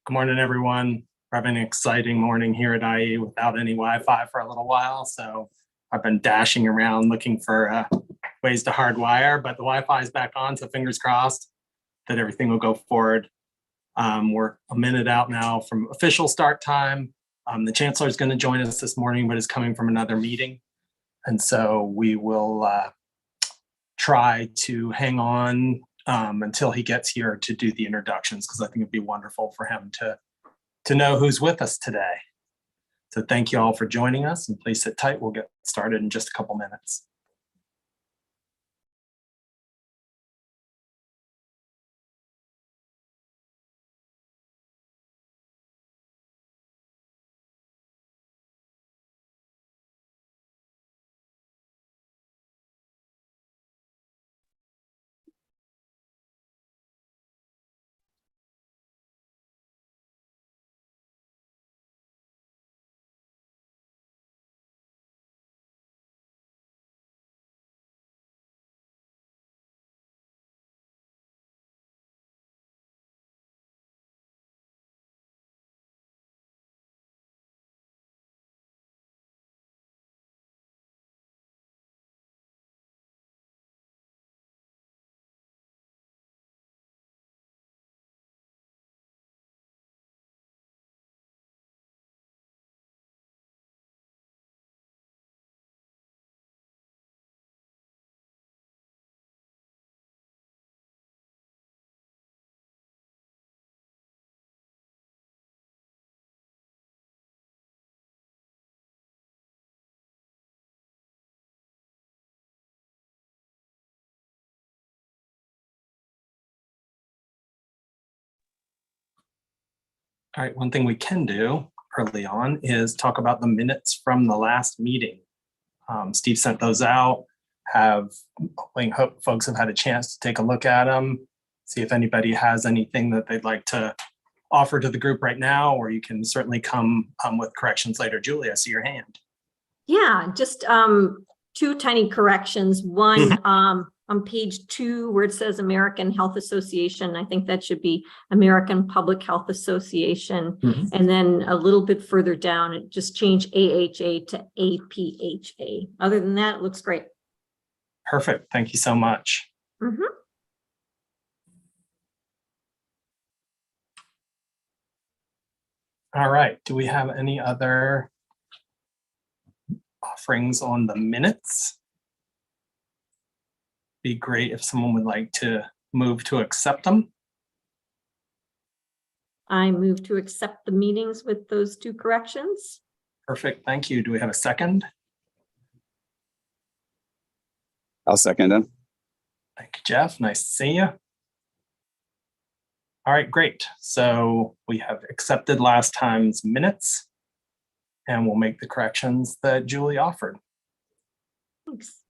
Good morning, everyone. We're having an exciting morning here at IE without any Wi-Fi for a little while. So I've been dashing around looking for ways to hardwire, but the Wi-Fi is back on. So fingers crossed that everything will go forward. We're a minute out now from official start time. The chancellor is going to join us this morning, but is coming from another meeting. And so we will try to hang on until he gets here to do the introductions, because I think it'd be wonderful for him to know who's with us today. So thank you all for joining us, and please sit tight. We'll get started in just a couple minutes. All right, one thing we can do early on is talk about the minutes from the last meeting. Steve sent those out. I hope folks have had a chance to take a look at them, see if anybody has anything that they'd like to offer to the group right now, or you can certainly come with corrections later. Julie, I see your hand. Yeah, just two tiny corrections. One, on page 2, where it says American Health Association, I think that should be American Public Health Association. And then a little bit further down, it just changed AHA to APHA. Other than that, it looks great. Perfect. Thank you so much. All right. Do we have any other offerings on the minutes? Be great if someone would like to move to accept them. I move to accept the meetings with those two corrections. Perfect. Thank you. Do we have a second? I'll second them. Thank you, Jeff. Nice to see you. All right, great. So we have accepted last time's minutes. and we'll make the corrections that Julie offered. Thanks.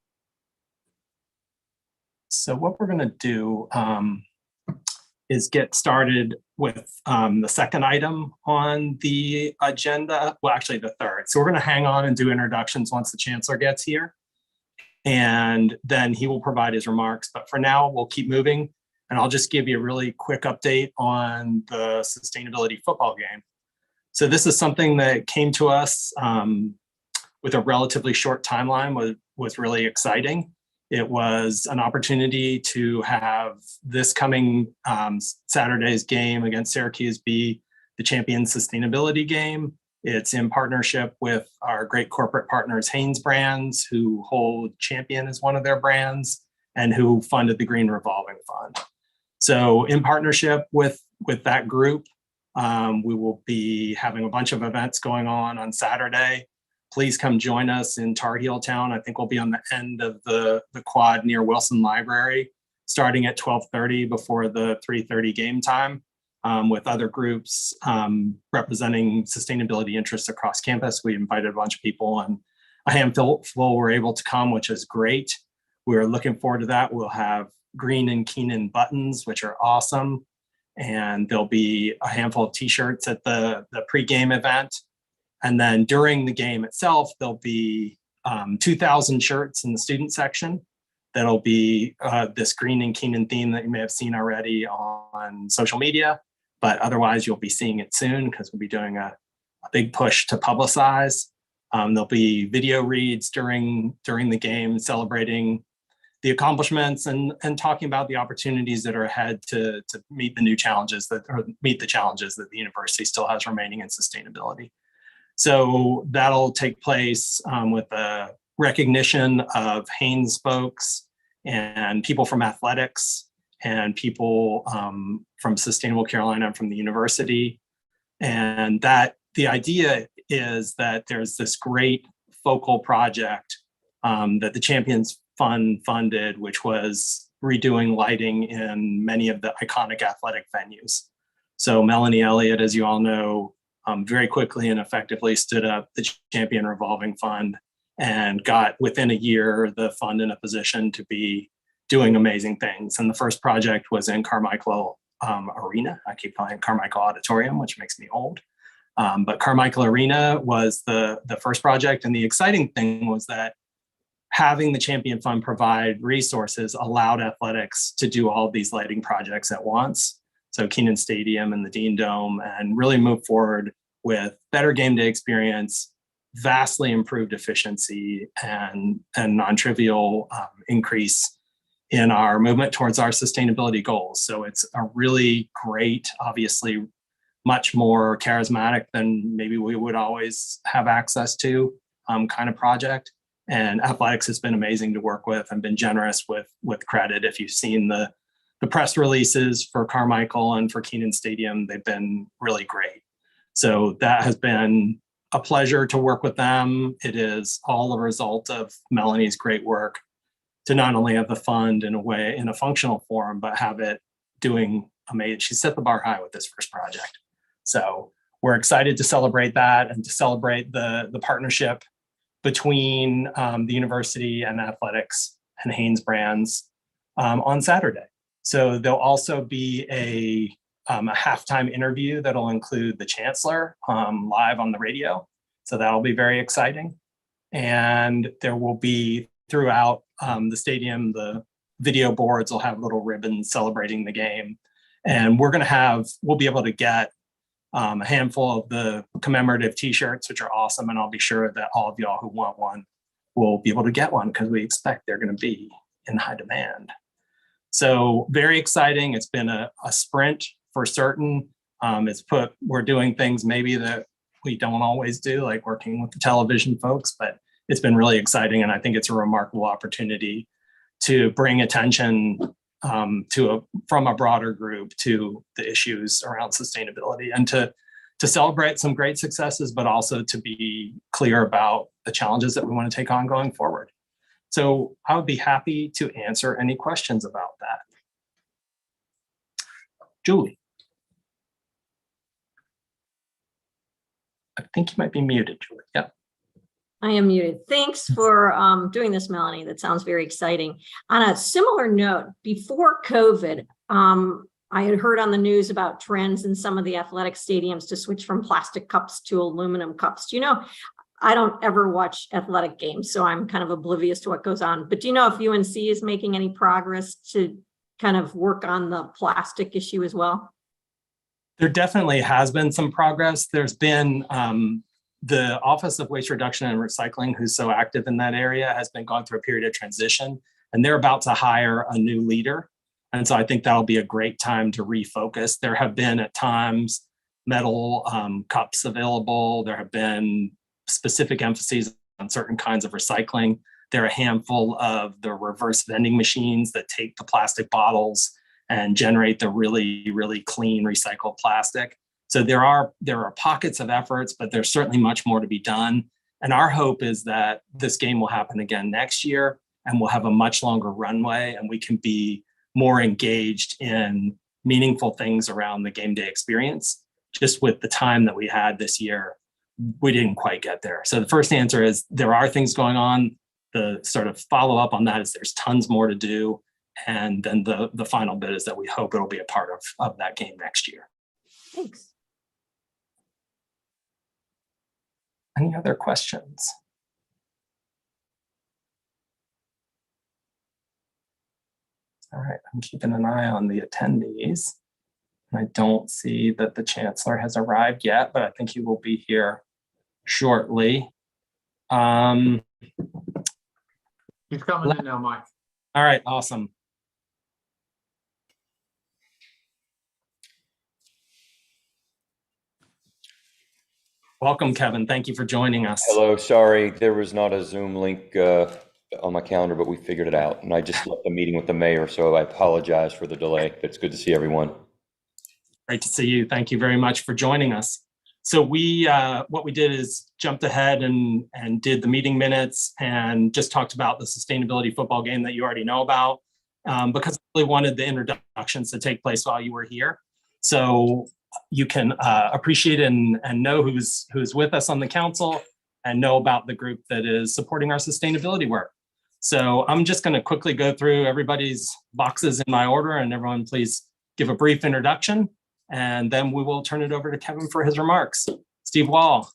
So what we're going to do is get started with the second item on the agenda. Well, actually the third. So we're going to hang on and do introductions once the chancellor gets here. And then he will provide his remarks. But for now, we'll keep moving. And I'll just give you a really quick update on the sustainability football game. So this is something that came to us with a relatively short timeline, was really exciting. It was an opportunity to have this coming Saturday's game against Syracuse be the champion sustainability game. It's in partnership with our great corporate partners, Hanes Brands, who hold Champion as one of their brands and who funded the Green Revolving Fund. So in partnership with that group, we will be having a bunch of events going on Saturday. Please come join us in Tar Heel Town. I think we'll be on the end of the quad near Wilson Library, starting at 12:30 before the 3:30 game time. With other groups representing sustainability interests across campus. We invited a bunch of people and a handful were able to come, which is great. We're looking forward to that. We'll have Green and Keenan buttons, which are awesome. And there'll be a handful of t-shirts at the pre-game event. And then during the game itself, there'll be 2,000 shirts in the student section. That'll be this Green and Keenan theme that you may have seen already on social media. But otherwise, you'll be seeing it soon because we'll be doing a big push to publicize. There'll be video reads during the game, celebrating the accomplishments and talking about the opportunities that are ahead to meet the new challenges meet the challenges that the university still has remaining in sustainability. So that'll take place with a recognition of Hanes folks and people from athletics and people from Sustainable Carolina and from the university. And that the idea is that there's this great focal project that the Champions Fund funded, which was redoing lighting in many of the iconic athletic venues. So Melanie Elliott, as you all know, very quickly and effectively stood up the Champion Revolving Fund and got within a year the fund in a position to be doing amazing things. And the first project was in Carmichael Arena. I keep calling it Carmichael Auditorium, which makes me old. But Carmichael Arena was the first project. And the exciting thing was that having the Champion Fund provide resources allowed athletics to do all of these lighting projects at once. So Keenan Stadium and the Dean Dome, and really move forward with better game day experience, vastly improved efficiency, and non-trivial increase in our movement towards our sustainability goals. So it's a really great, obviously much more charismatic than maybe we would always have access to kind of project. And athletics has been amazing to work with and been generous with credit. If you've seen the press releases for Carmichael and for Keenan Stadium, they've been really great. So that has been a pleasure to work with them. It is all a result of Melanie's great work to not only have the fund in a functional form, but have it doing amazing. She set the bar high with this first project. So we're excited to celebrate that and to celebrate the partnership between the university and athletics and Hanes Brands on Saturday. So there'll also be a halftime interview that'll include the chancellor live on the radio. So that'll be very exciting. And there will be throughout the stadium, the video boards will have little ribbons celebrating the game. And we'll be able to get a handful of the commemorative t-shirts, which are awesome. And I'll be sure that all of y'all who want one will be able to get one because we expect they're going to be in high demand. So very exciting. It's been a sprint for certain. We're doing things maybe that we don't always do, like working with the television folks, but it's been really exciting. And I think it's a remarkable opportunity to bring attention from a broader group to the issues around sustainability and to celebrate some great successes, but also to be clear about the challenges that we want to take on going forward. So I would be happy to answer any questions about that. Julie. think you might be muted, Julie. Yep. I am muted. Thanks for doing this, Melanie. That sounds very exciting. On a similar note, before COVID, I had heard on the news about trends in some of the athletic stadiums to switch from plastic cups to aluminum cups. Do you know, I don't ever watch athletic games, so I'm kind of oblivious to what goes on. But do you know if UNC is making any progress to kind of work on the plastic issue as well? There definitely has been some progress. There's been the Office of Waste Reduction and Recycling, who's so active in that area, has been going through a period of transition, and they're about to hire a new leader. And so I think that'll be a great time to refocus. There have been at times metal cups available. There have been specific emphases on certain kinds of recycling. There are a handful of the reverse vending machines that take the plastic bottles and generate the really, really clean recycled plastic. So there are pockets of efforts, but there's certainly much more to be done. And our hope is that this game will happen again next year, and we'll have a much longer runway, and we can be more engaged in meaningful things around the game day experience. Just with the time that we had this year, we didn't quite get there. So the first answer is there are things going on. The sort of follow up on that is there's tons more to do. And then the final bit is that we hope it'll be a part of that game next year. Thanks. Any other questions? All right, I'm keeping an eye on the attendees. I don't see that the chancellor has arrived yet, but I think he will be here shortly. He's coming in now, Mike. All right, awesome. Welcome, Kevin. Thank you for joining us. Hello, sorry, there was not a Zoom link on my calendar, but we figured it out. And I just left a meeting with the mayor, so I apologize for the delay. It's good to see everyone. Great to see you. Thank you very much for joining us. So what we did is jumped ahead and did the meeting minutes and just talked about the sustainability football game that you already know about, because I really wanted the introductions to take place while you were here. So you can appreciate and know who's with us on the council and know about the group that is supporting our sustainability work. So I'm just going to quickly go through everybody's boxes in my order, and everyone please give a brief introduction, and then we will turn it over to Kevin for his remarks. Steve Wall.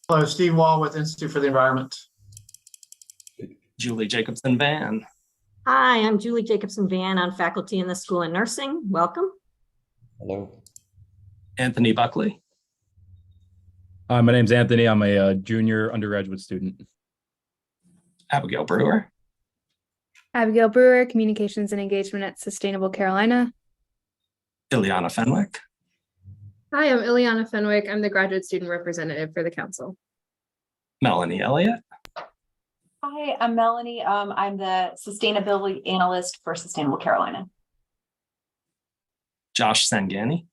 Hello, Steve Wall with Institute for the Environment. Julie Jacobson Van. Hi, I'm Julie Jacobson Van on faculty in the School of Nursing. Welcome. Hello. Anthony Buckley. Hi, my name's Anthony. I'm a junior undergraduate student. Abigail Brewer. Abigail Brewer, Communications and Engagement at Sustainable Carolina. Ileana Fenwick. Hi, I'm Ileana Fenwick. I'm the graduate student representative for the council. Melanie Elliott. Hi, I'm Melanie. I'm the sustainability analyst for Sustainable Carolina. Josh Sangani.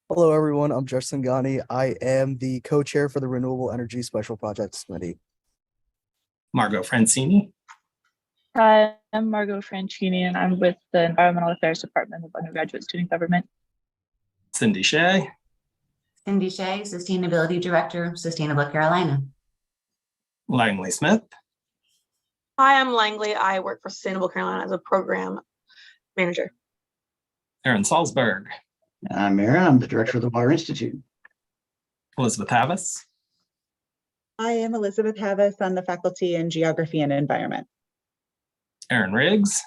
Hello, everyone. I'm Josh Sangani. I am the co-chair for the Renewable Energy Special Projects Committee. Margot Francini. Hi, I'm Margot Franchini, and I'm with the Environmental Affairs Department of Undergraduate Student Government. Cindy Shea. Cindy Shea, Sustainability Director, Sustainable Carolina. Langley Smith. Hi, I'm Langley. I work for Sustainable Carolina as a program manager. Aaron Salzberg. I'm Aaron. I'm the director of the Water Institute. Elizabeth Havas. I am Elizabeth Havas on the faculty in Geography and Environment. Aaron Riggs.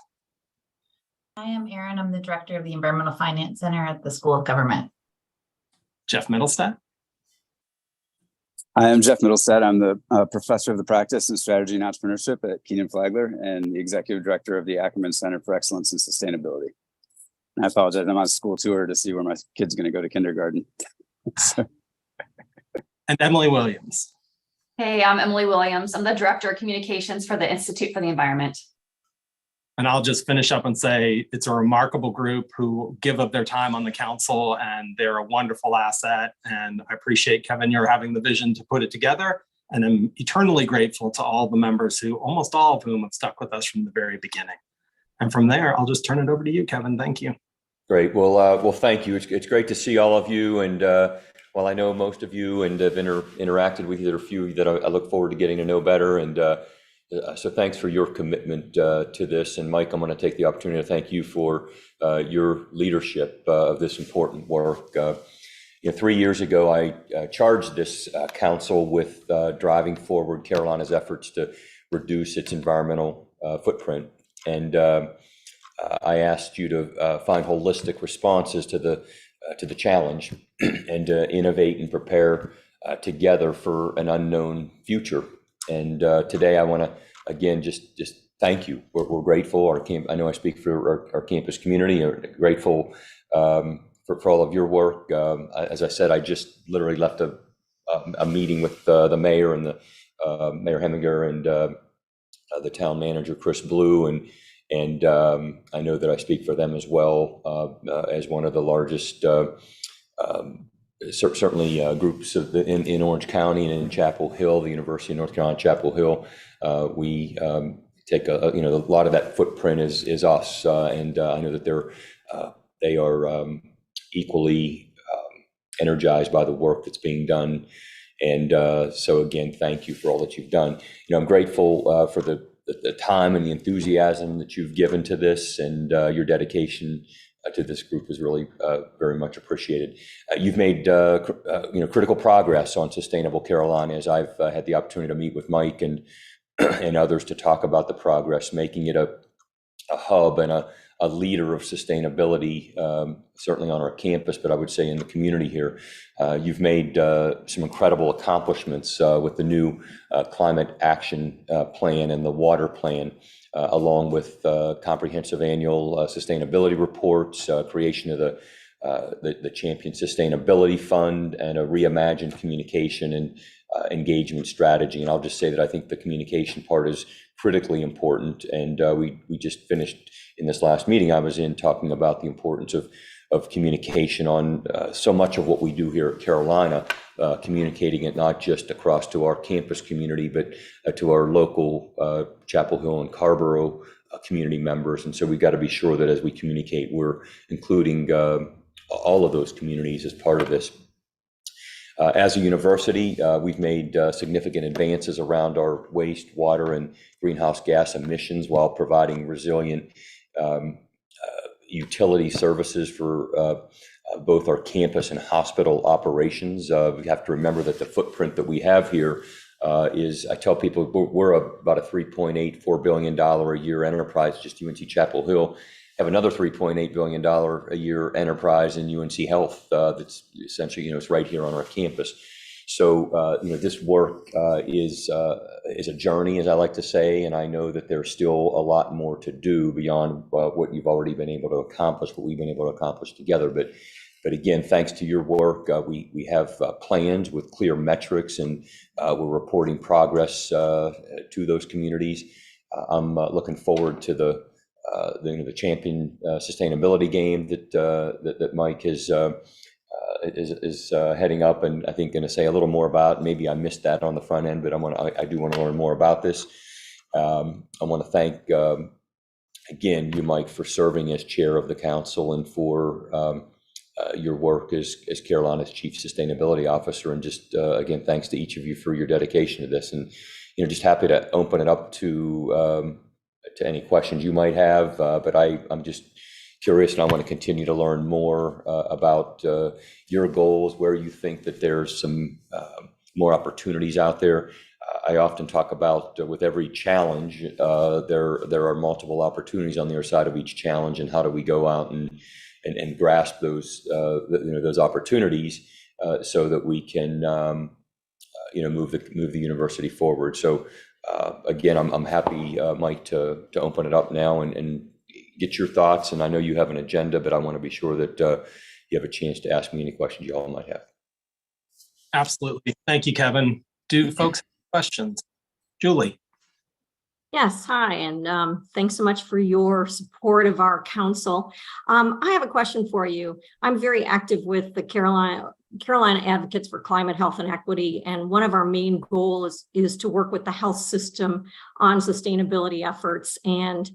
I am Aaron. I'm the director of the Environmental Finance Center at the School of Government. Jeff Middlestadt. I am Jeff Middlestead. I'm the professor of the practice in strategy and entrepreneurship at Keenan Flagler and the executive director of the Ackerman Center for Excellence in Sustainability. And I apologize, I'm on a school tour to see where my kid's going to go to kindergarten. And Emily Williams. Hey, I'm Emily Williams. I'm the Director of Communications for the Institute for the Environment. And I'll just finish up and say it's a remarkable group who give up their time on the council, and they're a wonderful asset. And I appreciate, Kevin, you're having the vision to put it together. And I'm eternally grateful to all the members who, almost all of whom have stuck with us from the very beginning. And from there, I'll just turn it over to you, Kevin. Thank you. Great. Well, thank you. It's great to see all of you. And while I know most of you and have interacted with you, there are a few that I look forward to getting to know better. And so thanks for your commitment to this. And Mike, I'm going to take the opportunity to thank you for your leadership of this important work. 3 years ago, I charged this council with driving forward Carolina's efforts to reduce its environmental footprint. And I asked you to find holistic responses to the challenge and to innovate and prepare together for an unknown future. And today I want to again just thank you. We're grateful. I know I speak for our campus community. We're grateful for all of your work. As I said, I just literally left a meeting with the mayor and the Mayor Heminger and the town manager Chris Blue, and I know that I speak for them as well as one of the largest, certainly groups in Orange County and in Chapel Hill, the University of North Carolina, Chapel Hill. We take a lot of that footprint is us, and I know that they are equally energized by the work that's being done. And so again, thank you for all that you've done. I'm grateful for the time and the enthusiasm that you've given to this, and your dedication to this group is really very much appreciated. You've made critical progress on Sustainable Carolina, as I've had the opportunity to meet with Mike and others to talk about the progress, making it a hub and a leader of sustainability, certainly on our campus, but I would say in the community here. You've made some incredible accomplishments with the new climate action plan and the water plan, along with comprehensive annual sustainability reports, creation of the Champion Sustainability Fund, and a reimagined communication and engagement strategy. And I'll just say that I think the communication part is critically important. And we just finished in this last meeting I was in talking about the importance of communication on so much of what we do here at Carolina, communicating it not just across to our campus community, but to our local Chapel Hill and Carborough community members. And so we've got to be sure that as we communicate, we're including all of those communities as part of this. As a university, we've made significant advances around our waste, water, and greenhouse gas emissions while providing resilient utility services for both our campus and hospital operations. We have to remember that the footprint that we have here is, I tell people, we're about a $3.84 billion a year enterprise, just UNC Chapel Hill. Have another $3.8 billion a year enterprise in UNC Health that's essentially, it's right here on our campus. So, this work is a journey, as I like to say, and I know that there's still a lot more to do beyond what you've already been able to accomplish, what we've been able to accomplish together. But again, thanks to your work, we have plans with clear metrics, and we're reporting progress to those communities. I'm looking forward to the Champion Sustainability game that Mike is heading up, and I think going to say a little more about. Maybe I missed that on the front end, but I do want to learn more about this. I want to thank again you, Mike, for serving as chair of the council and for your work as Carolina's Chief Sustainability Officer, and just again thanks to each of you for your dedication to this. And just happy to open it up to any questions you might have, but I'm just curious, and I want to continue to learn more about your goals, where you think that there's some more opportunities out there. I often talk about with every challenge, there are multiple opportunities on the other side of each challenge, and how do we go out and grasp those those opportunities so that we can move the university forward. So again, I'm happy, Mike, to open it up now and get your thoughts. And I know you have an agenda, but I want to be sure that you have a chance to ask me any questions you all might have. Absolutely. Thank you, Kevin. Do folks have questions? Julie. Yes, hi, and thanks so much for your support of our council. I have a question for you. I'm very active with the Carolina Advocates for Climate, Health, and Equity, and one of our main goals is to work with the health system on sustainability efforts. And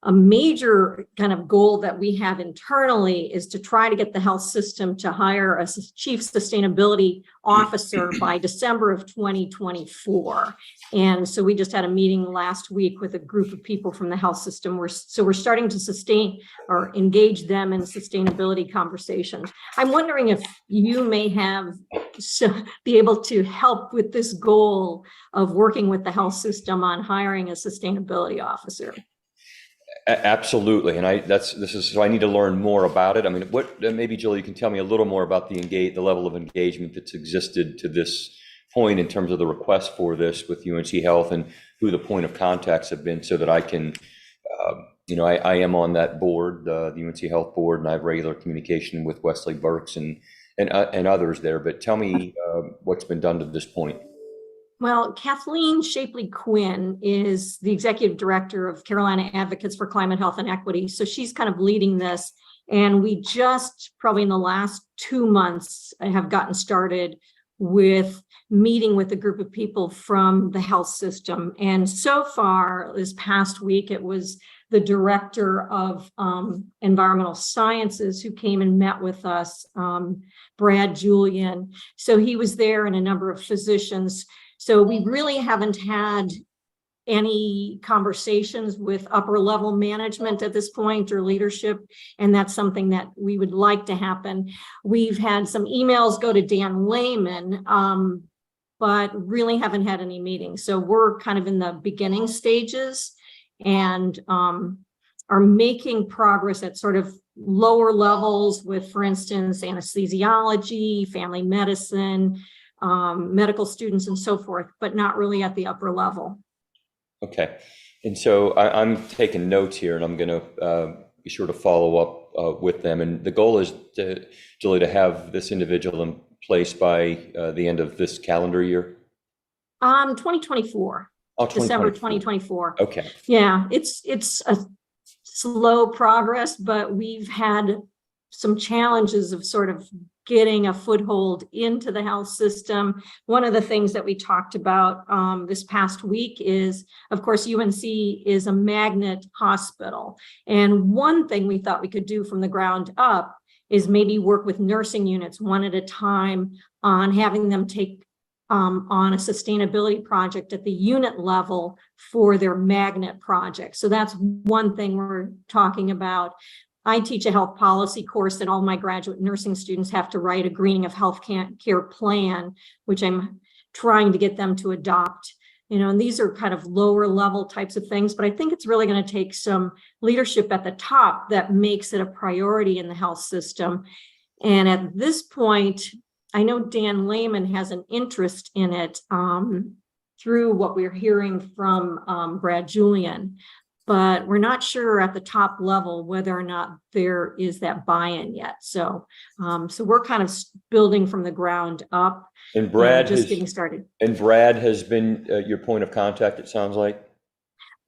a major kind of goal that we have internally is to try to get the health system to hire a chief sustainability officer by December of 2024. And so we just had a meeting last week with a group of people from the health system. We're starting to sustain or engage them in sustainability conversations. I'm wondering if you may be able to help with this goal of working with the health system on hiring a sustainability officer. Absolutely, and so I need to learn more about it. I mean, maybe Julie, you can tell me a little more about the level of engagement that's existed to this point in terms of the request for this with UNC Health and who the point of contacts have been, so that I can, I am on that board, the UNC Health board, and I have regular communication with Wesley Burks and others there. But tell me what's been done to this point. Well, Kathleen Shapley Quinn is the executive director of Carolina Advocates for Climate, Health, and Equity. So she's kind of leading this. And we just probably in the last 2 months have gotten started with meeting with a group of people from the health system. And so far this past week, it was the director of environmental sciences who came and met with us, Brad Julian. So he was there, and a number of physicians. So we really haven't had any conversations with upper level management at this point or leadership, and that's something that we would like to happen. We've had some emails go to Dan Lehman, but really haven't had any meetings. So we're kind of in the beginning stages and are making progress at sort of lower levels with, for instance, anesthesiology, family medicine, medical students and so forth, but not really at the upper level. Okay. And so I'm taking notes here, and I'm going to be sure to follow up with them. And the goal is, Julie, to have this individual in place by the end of this calendar year? 2024. Oh, December 2024. Okay. Yeah, it's a slow progress, but we've had some challenges of sort of getting a foothold into the health system. One of the things that we talked about this past week is, of course, UNC is a magnet hospital. And one thing we thought we could do from the ground up is maybe work with nursing units one at a time on having them take on a sustainability project at the unit level for their magnet project. So that's one thing we're talking about. I teach a health policy course, and all my graduate nursing students have to write a greening of health care plan, which I'm trying to get them to adopt. And these are kind of lower level types of things, but I think it's really going to take some leadership at the top that makes it a priority in the health system. And at this point, I know Dan Lehman has an interest in it through what we're hearing from Brad Julian. But we're not sure at the top level whether or not there is that buy-in yet. So we're kind of building from the ground up. And Brad just getting started. And Brad has been your point of contact, it sounds like?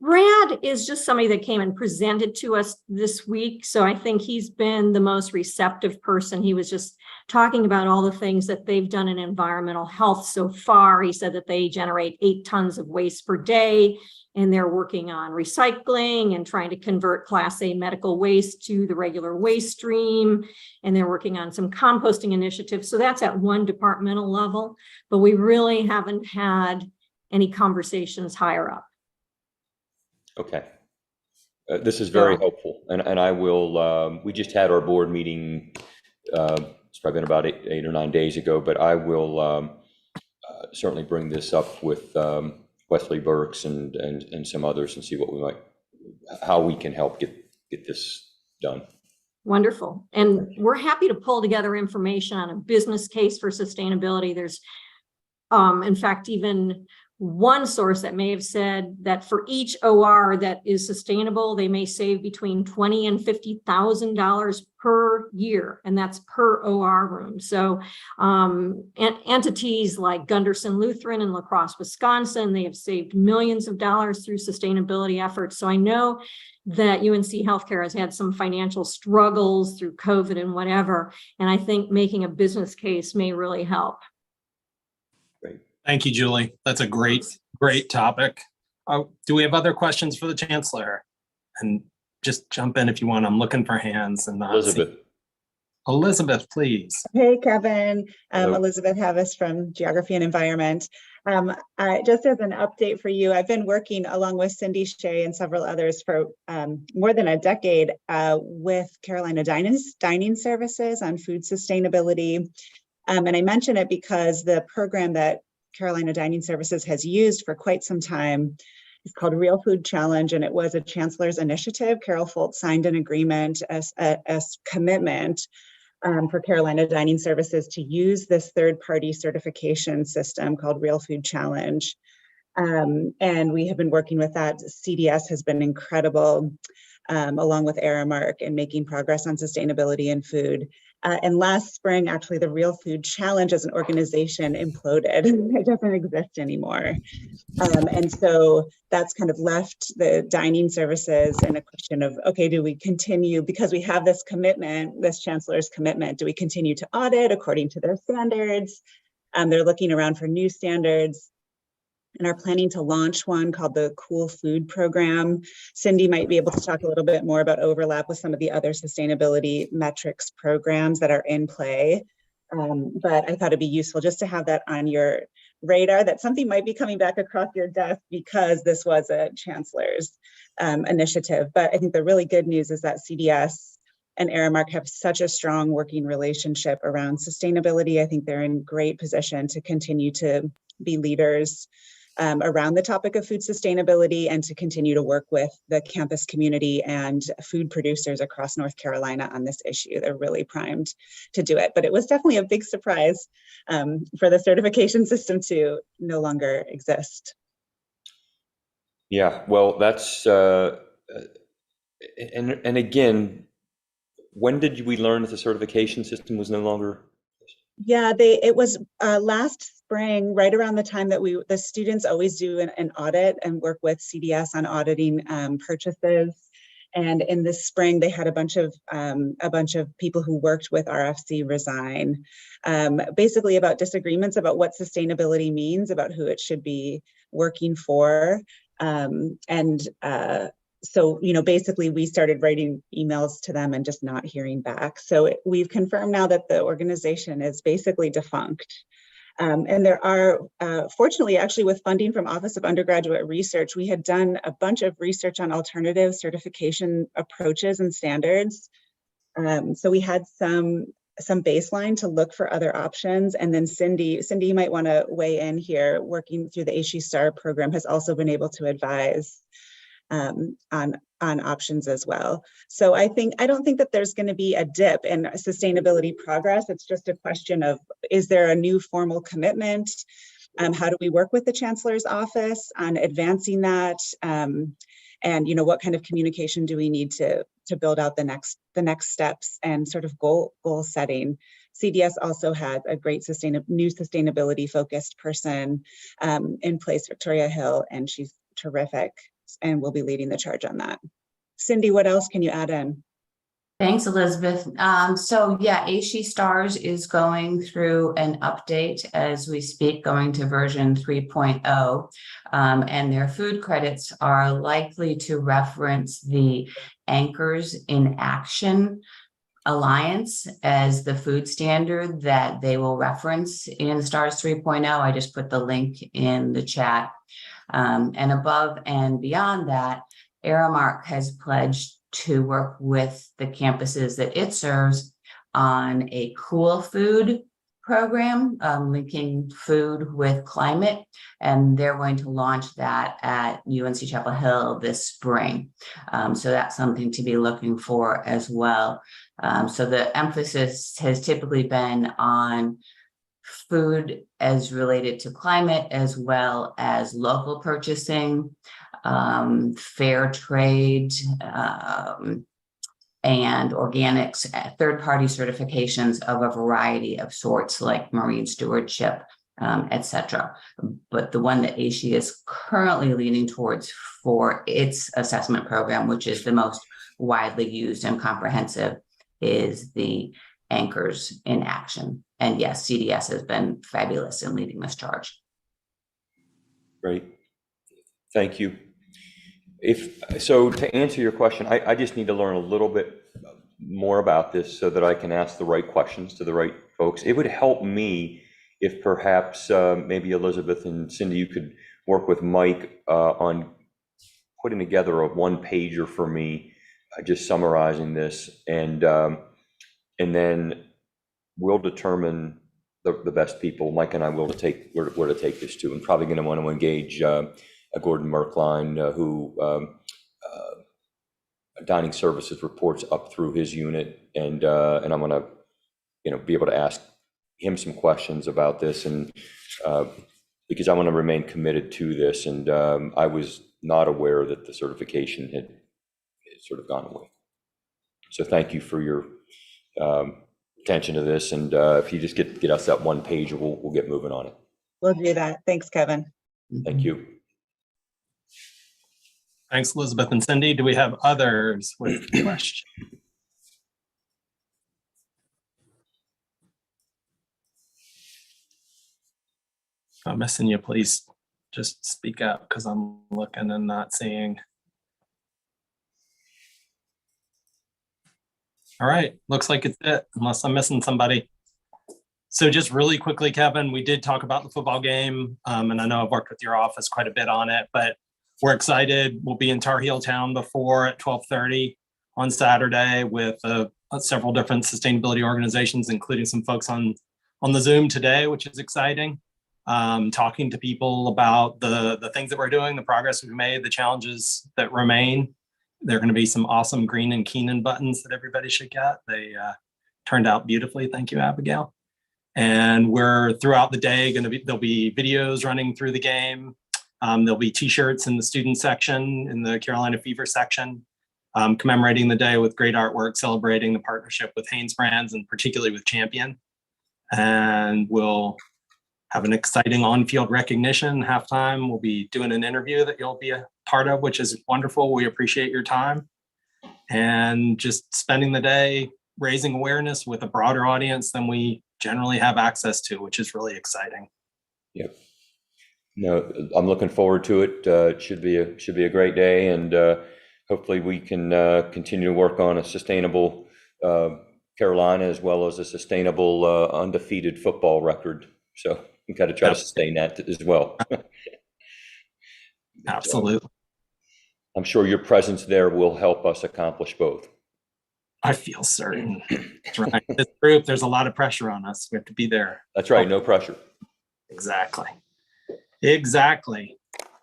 Brad is just somebody that came and presented to us this week. So I think he's been the most receptive person. He was just talking about all the things that they've done in environmental health so far. He said that they generate 8 tons of waste per day, and they're working on recycling and trying to convert Class A medical waste to the regular waste stream. And they're working on some composting initiatives. So that's at one departmental level, but we really haven't had any conversations higher up. Okay. This is very helpful. And I will, we just had our board meeting, it's probably been about 8 or 9 days ago, but I will certainly bring this up with Wesley Burks and some others and see what how we can help get this done. Wonderful. And we're happy to pull together information on a business case for sustainability. There's, in fact, even one source that may have said that for each OR that is sustainable, they may save between $20,000 and $50,000 per year, and that's per OR room. So entities like Gunderson Lutheran in La Crosse, Wisconsin, they have saved millions of dollars through sustainability efforts. So I know that UNC Healthcare has had some financial struggles through COVID and whatever, and I think making a business case may really help. Thank you, Julie. That's a great topic. Do we have other questions for the chancellor? And just jump in if you want. I'm looking for hands and not see- Elizabeth. Elizabeth, please. Hey, Kevin. Hello. Elizabeth Havis from Geography and Environment. Just as an update for you, I've been working along with Cindy Shea and several others for more than a decade with Carolina Dining Services on food sustainability. And I mention it because the program that Carolina Dining Services has used for quite some time is called Real Food Challenge, and it was a chancellor's initiative. Carol Folt signed an agreement as a commitment for Carolina Dining Services to use this third-party certification system called Real Food Challenge. And we have been working with that. CDS has been incredible, along with Aramark, in making progress on sustainability in food. And last spring, actually, the Real Food Challenge as an organization imploded. It doesn't exist anymore. And so that's kind of left the dining services in a question of, okay, do we continue, because we have this commitment, this chancellor's commitment, do we continue to audit according to their standards? They're looking around for new standards and are planning to launch one called the Cool Food Program. Cindy might be able to talk a little bit more about overlap with some of the other sustainability metrics programs that are in play. But I thought it'd be useful just to have that on your radar, that something might be coming back across your desk because this was a chancellor's initiative. But I think the really good news is that CDS and Aramark have such a strong working relationship around sustainability. I think they're in great position to continue to be leaders around the topic of food sustainability and to continue to work with the campus community and food producers across North Carolina on this issue. They're really primed to do it, but it was definitely a big surprise for the certification system to no longer exist. Yeah, well, that's, and again, when did we learn that the certification system was no longer? Yeah, it was last spring, right around the time that the students always do an audit and work with CDS on auditing purchases. And in this spring, they had a bunch of people who worked with RFC resign, basically about disagreements about what sustainability means, about who it should be working for. So, basically we started writing emails to them and just not hearing back. So we've confirmed now that the organization is basically defunct. And there are, fortunately, actually with funding from Office of Undergraduate Research, we had done a bunch of research on alternative certification approaches and standards. So we had some baseline to look for other options. And then Cindy, you might want to weigh in here. Working through the ASHE STAR program has also been able to advise on options as well. So I don't think that there's going to be a dip in sustainability progress. It's just a question of, is there a new formal commitment? How do we work with the Chancellor's office on advancing that? And what kind of communication do we need to build out the next steps and sort of goal setting? CDS also has a great new sustainability focused person in place, Victoria Hill, and she's terrific and will be leading the charge on that. Cindy, what else can you add in? Thanks, Elizabeth. So yeah, ASHE STARS is going through an update as we speak, going to version 3.0, and their food credits are likely to reference the Anchors in Action Alliance as the food standard that they will reference in STARS 3.0. I just put the link in the chat. And above and beyond that, Aramark has pledged to work with the campuses that it serves on a cool food program, linking food with climate, and they're going to launch that at UNC Chapel Hill this spring. So that's something to be looking for as well. So the emphasis has typically been on food as related to climate, as well as local purchasing, fair trade, and organics, third-party certifications of a variety of sorts, like marine stewardship, etc. But the one that ASHE is currently leaning towards for its assessment program, which is the most widely used and comprehensive, is the Anchors in Action. And yes, CDS has been fabulous in leading this charge. Great. Thank you. So to answer your question, I just need to learn a little bit more about this so that I can ask the right questions to the right folks. It would help me if perhaps maybe Elizabeth and Cindy, you could work with Mike on putting together a one-pager for me, just summarizing this, and then we'll determine the best people. Mike and I will take where to take this to, and probably going to want to engage Gordon Merkline, who dining services reports up through his unit, and I'm going to be able to ask him some questions about this, and because I want to remain committed to this, and I was not aware that the certification had sort of gone away. So thank you for your attention to this, and if you just get us that one page, we'll get moving on it. We'll do that. Thanks, Kevin. Thank you. Thanks, Elizabeth and Cindy. Do we have others with questions? If I'm missing you, please just speak up because I'm looking and not seeing. All right, looks like it's it, unless I'm missing somebody. So just really quickly, Kevin, we did talk about the football game, and I know I've worked with your office quite a bit on it, but we're excited. We'll be in Tar Heel Town before at 12:30 on Saturday with several different sustainability organizations, including some folks on the Zoom today, which is exciting. Talking to people about the things that we're doing, the progress we've made, the challenges that remain. There are going to be some awesome Green and Keenan buttons that everybody should get. They turned out beautifully. Thank you, Abigail. And we're throughout the day there'll be videos running through the game. There'll be t-shirts in the student section, in the Carolina Fever section, commemorating the day with great artwork, celebrating the partnership with Hanes Brands and particularly with Champion. And we'll have an exciting on-field recognition. Halftime, we'll be doing an interview that you'll be a part of, which is wonderful. We appreciate your time. And just spending the day raising awareness with a broader audience than we generally have access to, which is really exciting. Yep. No, I'm looking forward to it. It should be a great day, and hopefully we can continue to work on a sustainable Carolina as well as a sustainable undefeated football record. So we've got to try to sustain that as well. Absolutely. I'm sure your presence there will help us accomplish both. I feel certain. That's right. This group, there's a lot of pressure on us. We have to be there. That's right. No pressure. Exactly.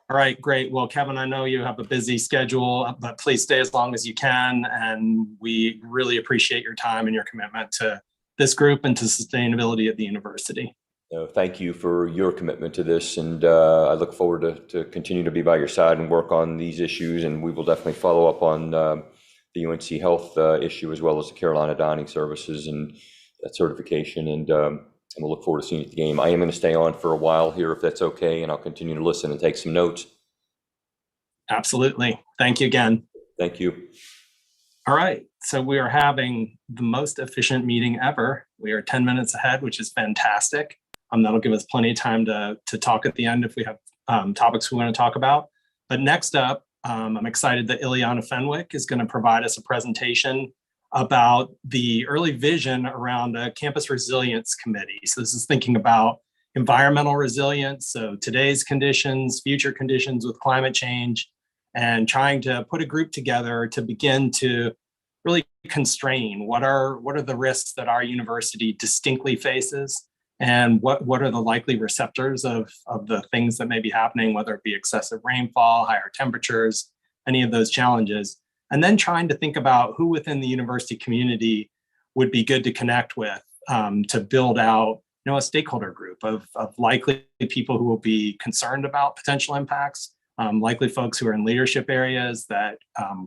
All right, great. Well, Kevin, I know you have a busy schedule, but please stay as long as you can. And we really appreciate your time and your commitment to this group and to sustainability at the university. Thank you for your commitment to this. And I look forward to continue to be by your side and work on these issues. And we will definitely follow up on the UNC Health issue, as well as the Carolina Dining Services and that certification. And we'll look forward to seeing you at the game. I am going to stay on for a while here, if that's okay, and I'll continue to listen and take some notes. Absolutely. Thank you again. Thank you. All right. So we are having the most efficient meeting ever. We are 10 minutes ahead, which is fantastic. That'll give us plenty of time to talk at the end if we have topics we want to talk about. But next up, I'm excited that Ileana Fenwick is going to provide us a presentation about the early vision around a campus resilience committee. So this is thinking about environmental resilience, so today's conditions, future conditions with climate change, and trying to put a group together to begin to really constrain what are the risks that our university distinctly faces, and what are the likely receptors of the things that may be happening, whether it be excessive rainfall, higher temperatures, any of those challenges. And then trying to think about who within the university community would be good to connect with to build out a stakeholder group of likely people who will be concerned about potential impacts, likely folks who are in leadership areas that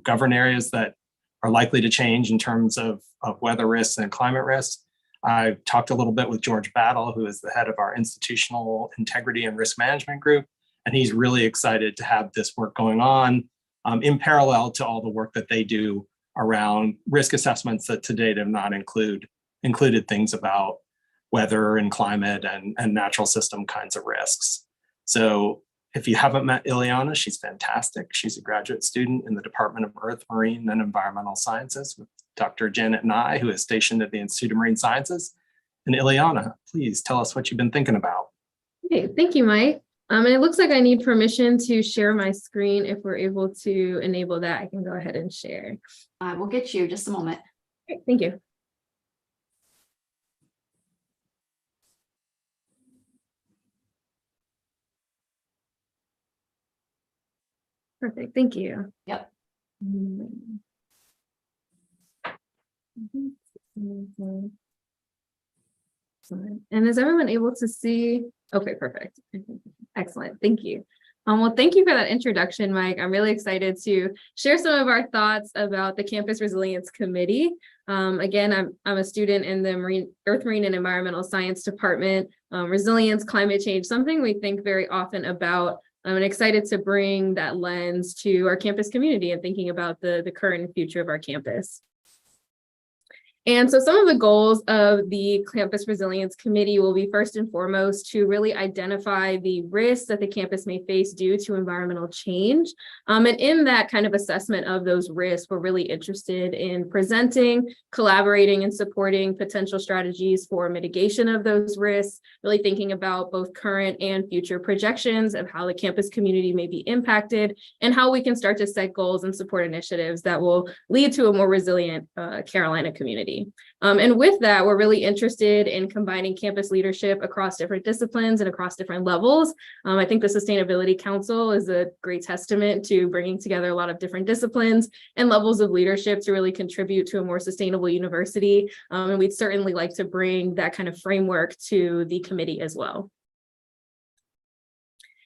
govern areas that are likely to change in terms of weather risks and climate risks. I talked a little bit with George Battle, who is the head of our institutional integrity and risk management group, and he's really excited to have this work going on in parallel to all the work that they do around risk assessments that to date have not included things about weather and climate and natural system kinds of risks. So If you haven't met Ileana, she's fantastic. She's a graduate student in the Department of Earth, Marine, and Environmental Sciences with Dr. Janet Nye, who is stationed at the Institute of Marine Sciences. And Ileana, please tell us what you've been thinking about. Okay, thank you, Mike. And it looks like I need permission to share my screen. If we're able to enable that, I can go ahead and share. I will get you just a moment. Okay, thank you. Perfect, thank you. Yep. And is everyone able to see? Okay, perfect. Excellent, thank you. Well, thank you for that introduction, Mike. I'm really excited to share some of our thoughts about the Campus Resilience Committee. Again, I'm a student in the Earth, Marine, and Environmental Science Department. Resilience, climate change, something we think very often about. I'm excited to bring that lens to our campus community and thinking about the current and future of our campus. And so some of the goals of the Campus Resilience Committee will be first and foremost to really identify the risks that the campus may face due to environmental change. And in that kind of assessment of those risks, we're really interested in presenting, collaborating, and supporting potential strategies for mitigation of those risks, really thinking about both current and future projections of how the campus community may be impacted and how we can start to set goals and support initiatives that will lead to a more resilient Carolina community. And with that, we're really interested in combining campus leadership across different disciplines and across different levels. I think the Sustainability Council is a great testament to bringing together a lot of different disciplines and levels of leadership to really contribute to a more sustainable university. And we'd certainly like to bring that kind of framework to the committee as well.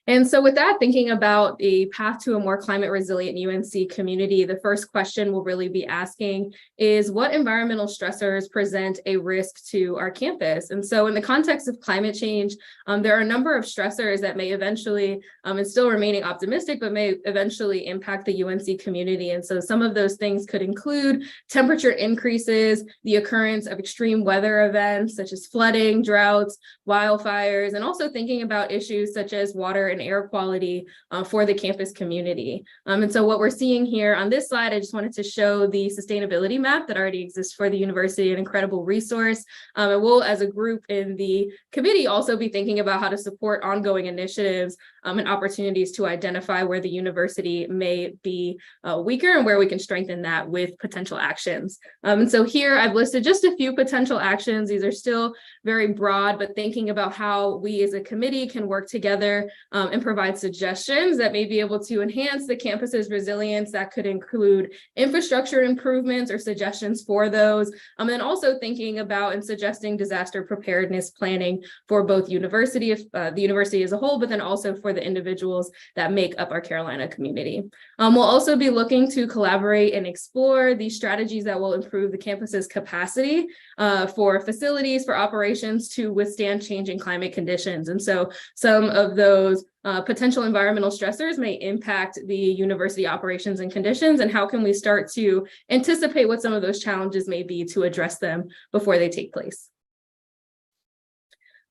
And so with that, thinking about a path to a more climate resilient UNC community, the first question we'll really be asking is what environmental stressors present a risk to our campus? And so in the context of climate change, there are a number of stressors that may eventually, and still remaining optimistic, but may eventually impact the UNC community. And so some of those things could include temperature increases, the occurrence of extreme weather events such as flooding, droughts, wildfires, and also thinking about issues such as water and air quality for the campus community. And so what we're seeing here on this slide, I just wanted to show the sustainability map that already exists for the university, an incredible resource. And we'll, as a group in the committee, also be thinking about how to support ongoing initiatives and opportunities to identify where the university may be weaker and where we can strengthen that with potential actions. And so here I've listed just a few potential actions. These are still very broad, but thinking about how we as a committee can work together and provide suggestions that may be able to enhance the campus's resilience. That could include infrastructure improvements or suggestions for those. And then also thinking about and suggesting disaster preparedness planning for both the university as a whole, but then also for the individuals that make up our Carolina community. We'll also be looking to collaborate and explore these strategies that will improve the campus's capacity for facilities, for operations to withstand changing climate conditions. And so some of those potential environmental stressors may impact the university operations and conditions, and how can we start to anticipate what some of those challenges may be to address them before they take place.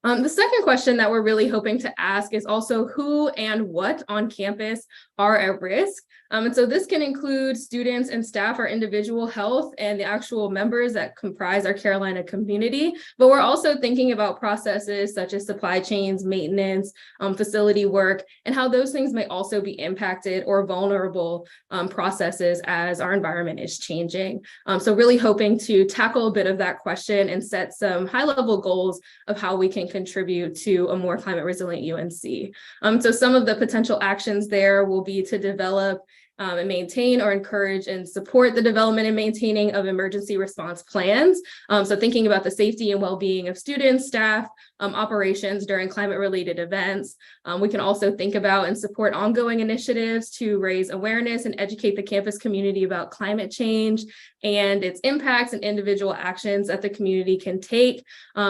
The second question that we're really hoping to ask is also who and what on campus are at risk. And so this can include students and staff, our individual health, and the actual members that comprise our Carolina community. But we're also thinking about processes such as supply chains, maintenance, facility work, and how those things may also be impacted or vulnerable processes as our environment is changing. So really hoping to tackle a bit of that question and set some high-level goals of how we can contribute to a more climate resilient UNC. So some of the potential actions there will be to develop and maintain or encourage and support the development and maintaining of emergency response plans. So thinking about the safety and well-being of students, staff, operations during climate-related events. We can also think about and support ongoing initiatives to raise awareness and educate the campus community about climate change and its impacts and individual actions that the community can take.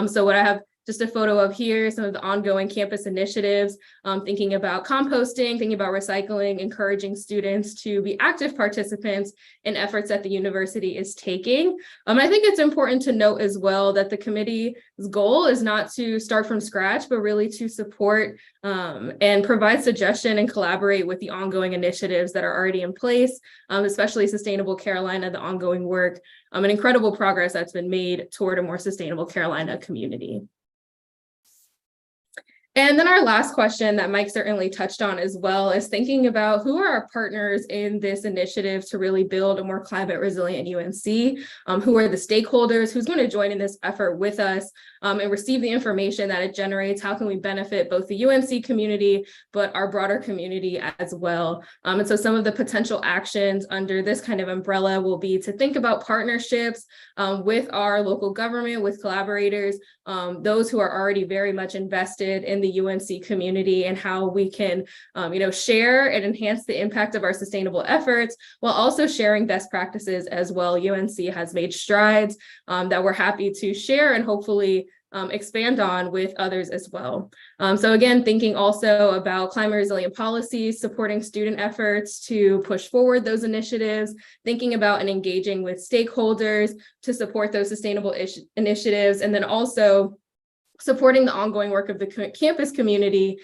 So what I have just a photo of here, some of the ongoing campus initiatives, thinking about composting, thinking about recycling, encouraging students to be active participants in efforts that the university is taking. I think it's important to note as well that the committee's goal is not to start from scratch, but really to support and provide suggestion and collaborate with the ongoing initiatives that are already in place, especially Sustainable Carolina, the ongoing work, and incredible progress that's been made toward a more sustainable Carolina community. And then our last question that Mike certainly touched on as well is thinking about who are our partners in this initiative to really build a more climate resilient UNC, who are the stakeholders, who's going to join in this effort with us and receive the information that it generates, how can we benefit both the UNC community, but our broader community as well. And so some of the potential actions under this kind of umbrella will be to think about partnerships with our local government, with collaborators, those who are already very much invested in the UNC community, and how we can, share and enhance the impact of our sustainable efforts while also sharing best practices as well. UNC has made strides that we're happy to share and hopefully expand on with others as well. So again, thinking also about climate resilient policies, supporting student efforts to push forward those initiatives, thinking about and engaging with stakeholders to support those sustainable initiatives, and then also supporting the ongoing work of the campus community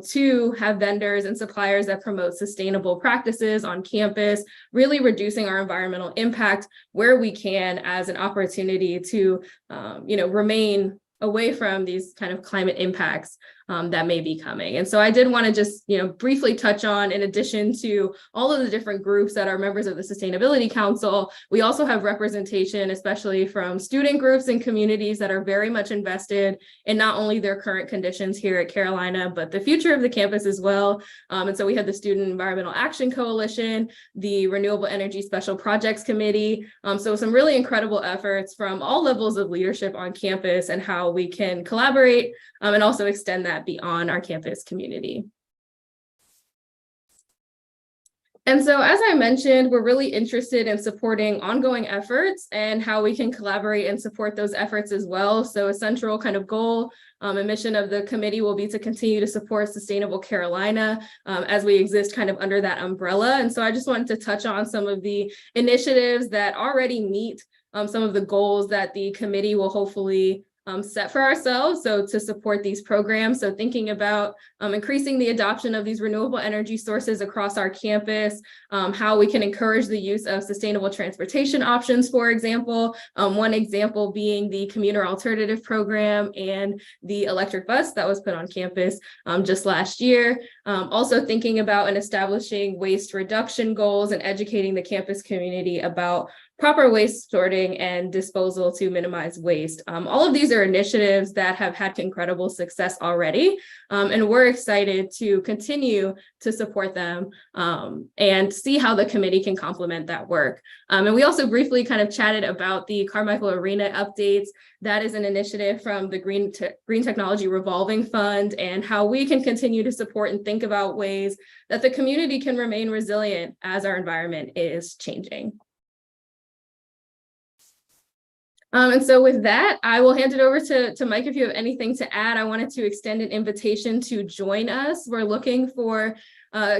to have vendors and suppliers that promote sustainable practices on campus, really reducing our environmental impact where we can as an opportunity to, remain away from these kind of climate impacts that may be coming. And so I did want to just, briefly touch on, in addition to all of the different groups that are members of the Sustainability Council, we also have representation, especially from student groups and communities that are very much invested in not only their current conditions here at Carolina, but the future of the campus as well. And so we have the Student Environmental Action Coalition, the Renewable Energy Special Projects Committee. So some really incredible efforts from all levels of leadership on campus and how we can collaborate and also extend that beyond our campus community. And so, as I mentioned, we're really interested in supporting ongoing efforts and how we can collaborate and support those efforts as well. So a central kind of goal and mission of the committee will be to continue to support Sustainable Carolina as we exist kind of under that umbrella. And so I just wanted to touch on some of the initiatives that already meet some of the goals that the committee will hopefully set for ourselves, so to support these programs. So thinking about increasing the adoption of these renewable energy sources across our campus, how we can encourage the use of sustainable transportation options, for example, one example being the commuter alternative program and the electric bus that was put on campus just last year. Also thinking about and establishing waste reduction goals and educating the campus community about proper waste sorting and disposal to minimize waste. All of these are initiatives that have had incredible success already, and we're excited to continue to support them and see how the committee can complement that work. And we also briefly kind of chatted about the Carmichael Arena updates. That is an initiative from the Green Technology Revolving Fund, and how we can continue to support and think about ways that the community can remain resilient as our environment is changing. And so with that, I will hand it over to Mike if you have anything to add. I wanted to extend an invitation to join us. We're looking for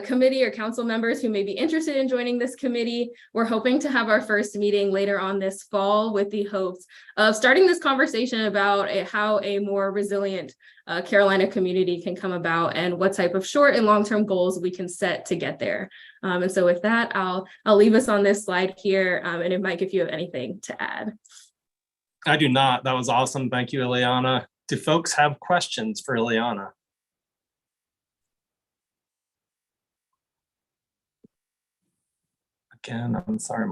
committee or council members who may be interested in joining this committee. We're hoping to have our first meeting later on this fall with the hopes of starting this conversation about how a more resilient Carolina community can come about and what type of short and long-term goals we can set to get there. And so with that, I'll leave us on this slide here. And if Mike, if you have anything to add. I do not. That was awesome. Thank you, Ileana. Do folks have questions for Ileana? Again, I'm sorry,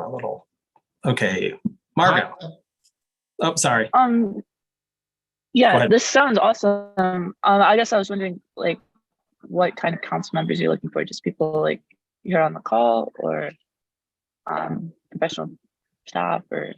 okay, Margo. Oh, sorry. Yeah, this sounds awesome. I guess I was wondering, like, what kind of council members you're looking for? Just people like here on the call, or professional staff, or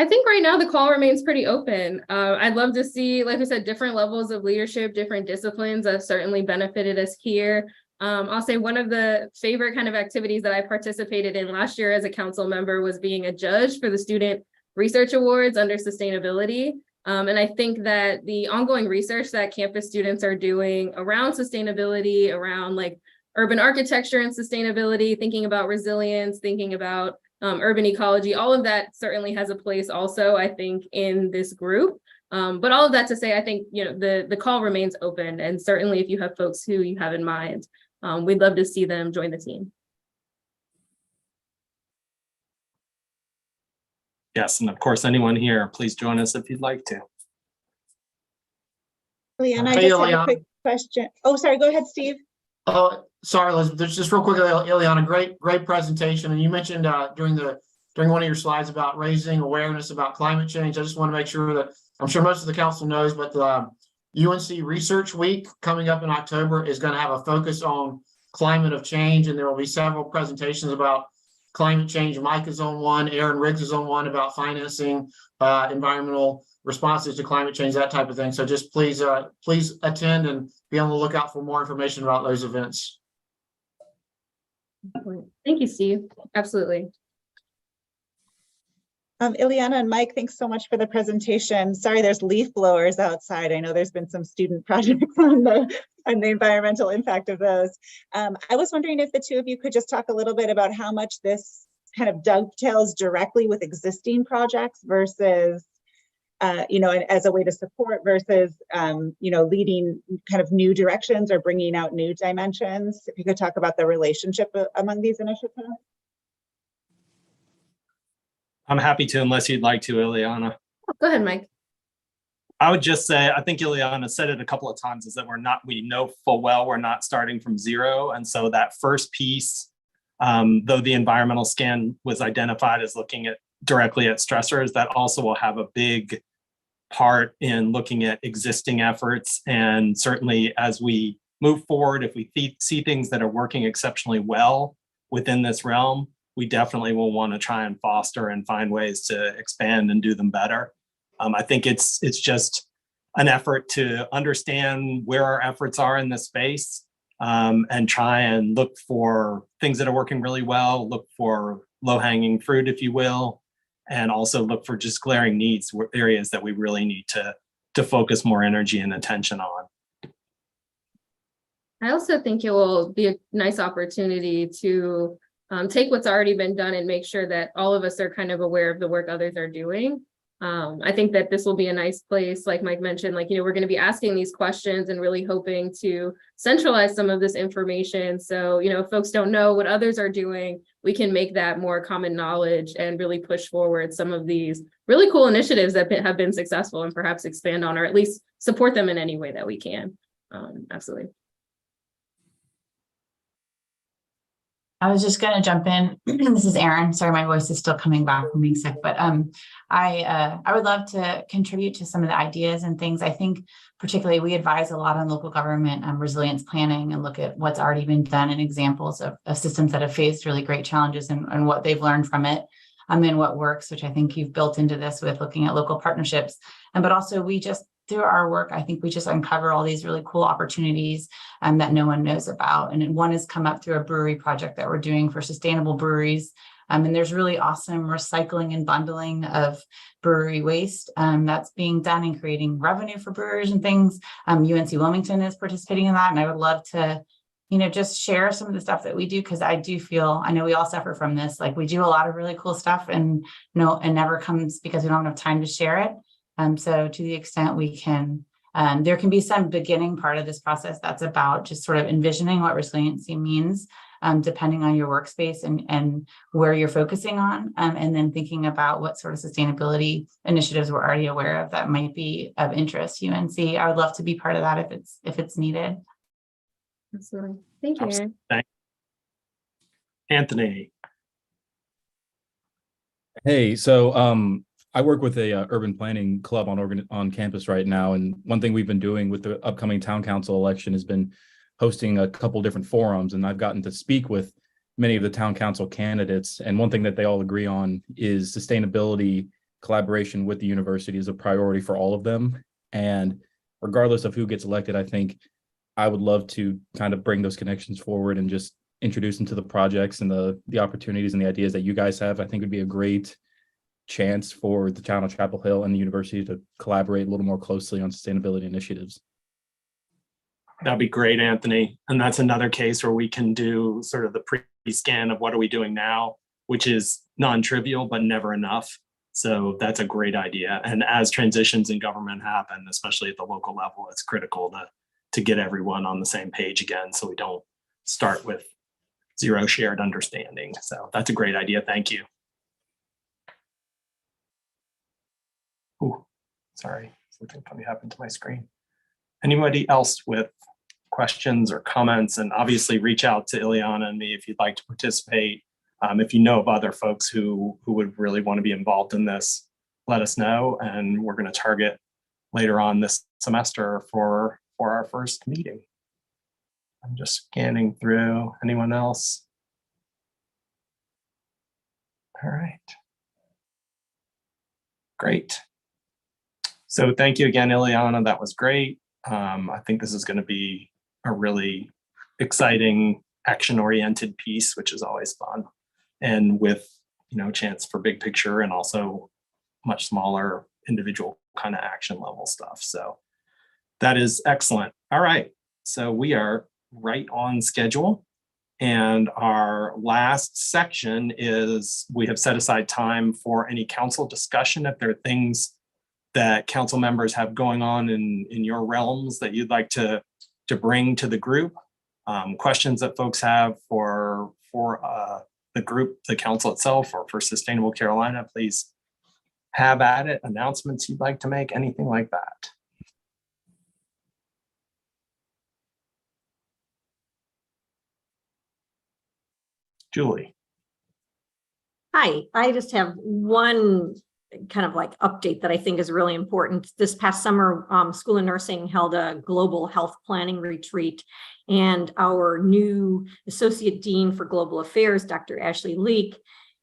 I think right now the call remains pretty open. I'd love to see, like I said, different levels of leadership, different disciplines that have certainly benefited us here. I'll say one of the favorite kind of activities that I participated in last year as a council member was being a judge for the Student Research Awards under sustainability. And I think that the ongoing research that campus students are doing around sustainability, around like urban architecture and sustainability, thinking about resilience, thinking about urban ecology, all of that certainly has a place also, I think, in this group. But all of that to say, I think, the call remains open. And certainly if you have folks who you have in mind, we'd love to see them join the team. Yes, and of course, anyone here, please join us if you'd like to. Leanna, I Hey, just have a Ileana. quick question. Oh, sorry, go ahead, Steve. Oh, sorry, Elizabeth, just real quickly, Ileana, great presentation. And you mentioned during one of your slides about raising awareness about climate change. I just want to make sure that, I'm sure most of the council knows, but the UNC Research Week coming up in October is going to have a focus on climate of change, and there will be several presentations about climate change. Mike is on one, Aaron Riggs is on one about financing environmental responses to climate change, that type of thing. So just please attend and be on the lookout for more information about those events. Thank you, Steve. Absolutely. Ileana and Mike, thanks so much for the presentation. Sorry, there's leaf blowers outside. I know there's been some student projects on the environmental impact of those. I was wondering if the two of you could just talk a little bit about how much this kind of dovetails directly with existing projects versus, as a way to support versus, leading kind of new directions or bringing out new dimensions. If you could talk about the relationship among these initiatives. I'm happy to, unless you'd like to, Ileana. Go ahead, Mike. I would just say, I think Ileana said it a couple of times, is that we know full well we're not starting from zero. And so that first piece, though the environmental scan was identified as looking at directly at stressors, that also will have a big part in looking at existing efforts. And certainly as we move forward, if we see things that are working exceptionally well within this realm, we definitely will want to try and foster and find ways to expand and do them better. I think it's just an effort to understand where our efforts are in this space, and try and look for things that are working really well, look for low-hanging fruit, if you will, and also look for just glaring needs, areas that we really need to focus more energy and attention on. I also think it will be a nice opportunity to take what's already been done and make sure that all of us are kind of aware of the work others are doing. I think that this will be a nice place, like Mike mentioned, we're going to be asking these questions and really hoping to centralize some of this information. So, if folks don't know what others are doing, we can make that more common knowledge and really push forward some of these really cool initiatives that have been successful and perhaps expand on, or at least support them in any way that we can. Absolutely. I was just going to jump in. This is Erin. Sorry, my voice is still coming back from being sick, but I would love to contribute to some of the ideas and things. I think particularly we advise a lot on local government resilience planning and look at what's already been done and examples of systems that have faced really great challenges and what they've learned from it. And what works, which I think you've built into this with looking at local partnerships. But also through our work, I think we just uncover all these really cool opportunities that no one knows about. And one has come up through a brewery project that we're doing for sustainable breweries. And there's really awesome recycling and bundling of brewery waste that's being done and creating revenue for brewers and things. UNC Wilmington is participating in that. And I would love to, just share some of the stuff that we do, because I know we all suffer from this. We do a lot of really cool stuff and never comes because we don't have time to share it. So to the extent we can, there can be some beginning part of this process that's about just sort of envisioning what resiliency means, depending on your workspace and where you're focusing on, and then thinking about what sort of sustainability initiatives we're already aware of that might be of interest. UNC, I would love to be part of that if it's needed. Absolutely. Thank you, Erin. Anthony. Hey, so I work with a urban planning club on campus right now, and one thing we've been doing with the upcoming town council election has been hosting a couple different forums, and I've gotten to speak with many of the town council candidates, and one thing that they all agree on is sustainability collaboration with the university is a priority for all of them. And regardless of who gets elected, I think I would love to kind of bring those connections forward and just introduce them to the projects and the opportunities and the ideas that you guys have. I think would be a great chance for the town of Chapel Hill and the university to collaborate a little more closely on sustainability initiatives. That'd be great, Anthony. And that's another case where we can do sort of the pre-scan of what are we doing now, which is non-trivial, but never enough. So that's a great idea. And as transitions in government happen, especially at the local level, it's critical to get everyone on the same page again, so we don't start with zero shared understanding. So that's a great idea. Thank you. Ooh, sorry, something funny happened to my screen. Anybody else with questions or comments? And obviously reach out to Ileana and me if you'd like to participate. If you know of other folks who would really want to be involved in this, let us know. And we're going to target later on this semester for our first meeting. I'm just scanning through. Anyone else? All right. Great. So thank you again, Ileana. That was great. I think this is going to be a really exciting action-oriented piece, which is always fun. And with, chance for big picture and also much smaller individual kind of action level stuff. So that is excellent. All right. So we are right on schedule. And our last section is we have set aside time for any council discussion. If there are things that council members have going on in your realms that you'd like to bring to the group, questions that folks have for the group, the council itself, or for Sustainable Carolina, please have at it. Announcements you'd like to make, anything like that. Julie. Hi, I just have one kind of like update that I think is really important. This past summer, School of Nursing held a global health planning retreat, and our new Associate Dean for Global Affairs, Dr. Ashley Leak,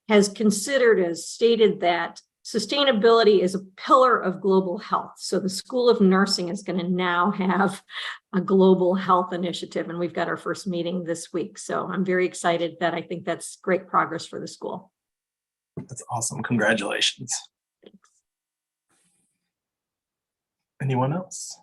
has stated that sustainability is a pillar of global health. So the School of Nursing is going to now have a global health initiative, and we've got our first meeting this week. So I'm very excited that I think that's great progress for the school. That's awesome. Congratulations. Thanks. Anyone else?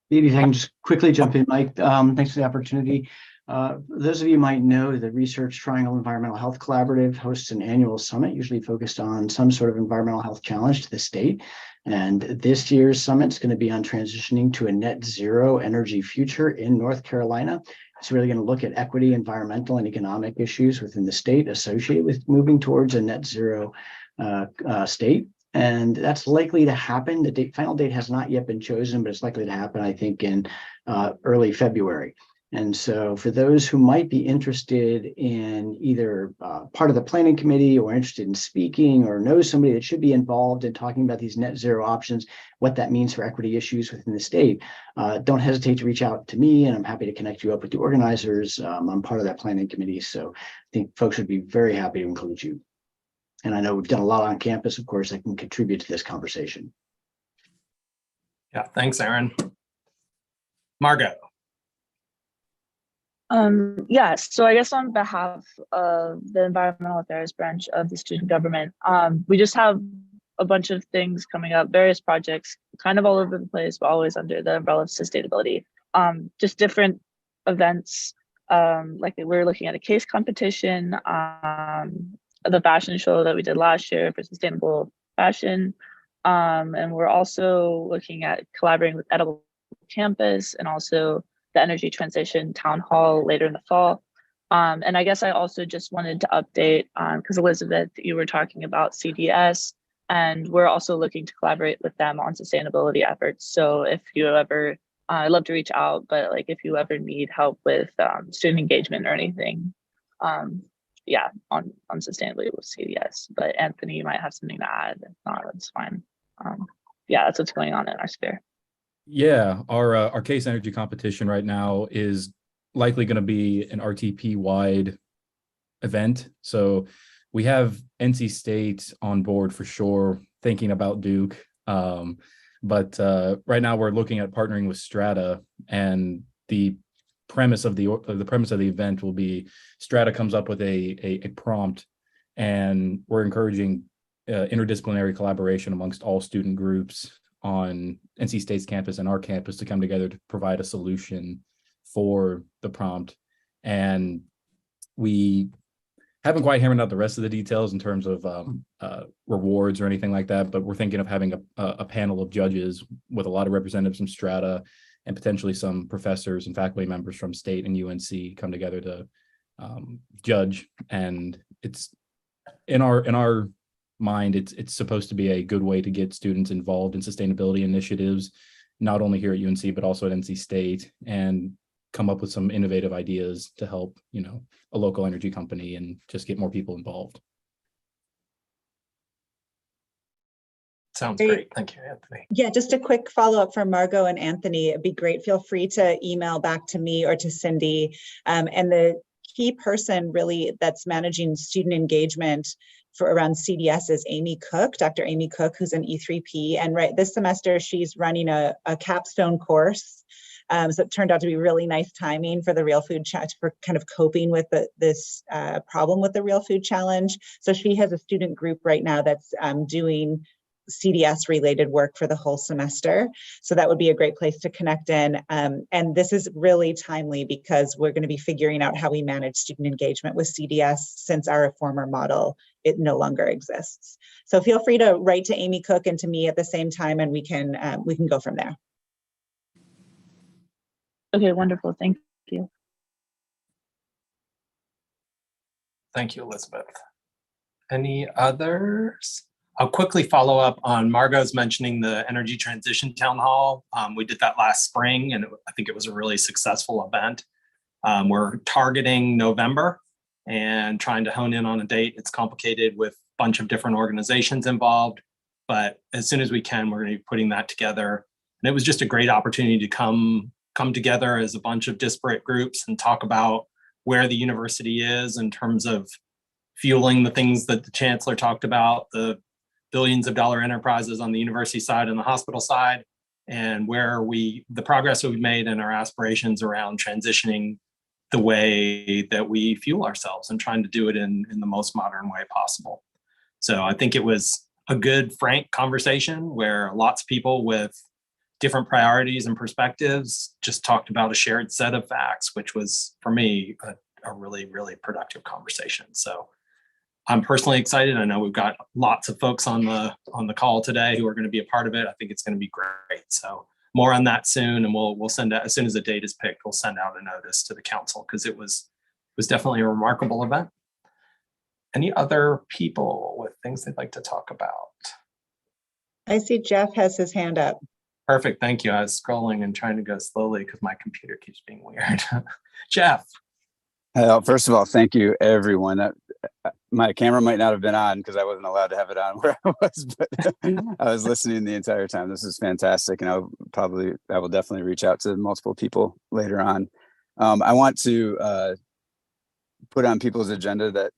Maybe if I can just quickly jump in, Mike. Thanks for the opportunity. Those of you might know the Research Triangle Environmental Health Collaborative hosts an annual summit, usually focused on some sort of environmental health challenge to the state. And this year's summit is going to be on transitioning to a net zero energy future in North Carolina. It's really going to look at equity, environmental, and economic issues within the state associated with moving towards a net zero state. And that's likely to happen. The final date has not yet been chosen, but it's likely to happen, I think, in early February. And so for those who might be interested in either part of the planning committee or interested in speaking or know somebody that should be involved in talking about these net zero options, what that means for equity issues within the state, don't hesitate to reach out to me, and I'm happy to connect you up with the organizers. I'm part of that planning committee, so I think folks would be very happy to include you. And I know we've done a lot on campus, of course, that can contribute to this conversation. Yeah, thanks, Aaron. Margot. Yes, so I guess on behalf of the Environmental Affairs branch of the student government, we just have a bunch of things coming up, various projects, kind of all over the place, but always under the umbrella of sustainability. Just different events, like we're looking at a case competition, the fashion show that we did last year for sustainable fashion. And we're also looking at collaborating with Edible Campus and also the energy transition town hall later in the fall. And I guess I also just wanted to update because Elizabeth, you were talking about CDS, and we're also looking to collaborate with them on sustainability efforts. So if you ever, I'd love to reach out, but like if you ever need help with student engagement or anything, yeah, on sustainability with CDS. But Anthony, you might have something to add. If not, that's fine. Yeah, that's what's going on in our sphere. Yeah, our case energy competition right now is likely going to be an RTP wide event. So we have NC State on board for sure, thinking about Duke. But right now we're looking at partnering with Strata, and the premise of the event will be Strata comes up with a prompt And we're encouraging interdisciplinary collaboration amongst all student groups on NC State's campus and our campus to come together to provide a solution for the prompt. And we haven't quite hammered out the rest of the details in terms of rewards or anything like that, but we're thinking of having a panel of judges with a lot of representatives from Strata and potentially some professors and faculty members from State and UNC come together to judge. And it's in our mind, it's supposed to be a good way to get students involved in sustainability initiatives, not only here at UNC, but also at NC State, and come up with some innovative ideas to help, a local energy company and just get more people involved. Sounds great. Thank you, Anthony. Yeah, just a quick follow-up from Margot and Anthony. It'd be great. Feel free to email back to me or to Cindy. And the key person really that's managing student engagement for around CDS is Amy Cook, Dr. Amy Cook, who's an E3P. And right this semester, she's running a capstone course. So it turned out to be really nice timing for the Real Food Challenge, for kind of coping with this problem with the Real Food Challenge. So she has a student group right now that's doing CDS related work for the whole semester. So that would be a great place to connect in. And this is really timely because we're going to be figuring out how we manage student engagement with CDS since our former model, it no longer exists. So feel free to write to Amy Cook and to me at the same time, and we can go from there. Okay, wonderful. Thank you. Thank you, Elizabeth. Any others? I'll quickly follow up on Margot's mentioning the energy transition town hall. We did that last spring, and I think it was a really successful event. We're targeting November and trying to hone in on a date. It's complicated with a bunch of different organizations involved, but as soon as we can, we're going to be putting that together. And it was just a great opportunity to come together as a bunch of disparate groups and talk about where the university is in terms of fueling the things that the chancellor talked about, the billions of dollar enterprises on the university side and the hospital side, and the progress that we've made and our aspirations around transitioning the way that we fuel ourselves and trying to do it in the most modern way possible. So I think it was a good, frank conversation where lots of people with different priorities and perspectives just talked about a shared set of facts, which was, for me, a really, really productive conversation. So I'm personally excited. I know we've got lots of folks on the call today who are going to be a part of it. I think it's going to be great. So more on that soon, and we'll send out, as soon as the date is picked, we'll send out a notice to the council because it was definitely a remarkable event. Any other people with things they'd like to talk about? I see Jeff has his hand up. Perfect. Thank you. I was scrolling and trying to go slowly because my computer keeps being weird. Jeff. First of all, thank you, everyone. My camera might not have been on because I wasn't allowed to have it on where I was, but I was listening the entire time. This is fantastic, and I will definitely reach out to multiple people later on. I want to put on people's agenda that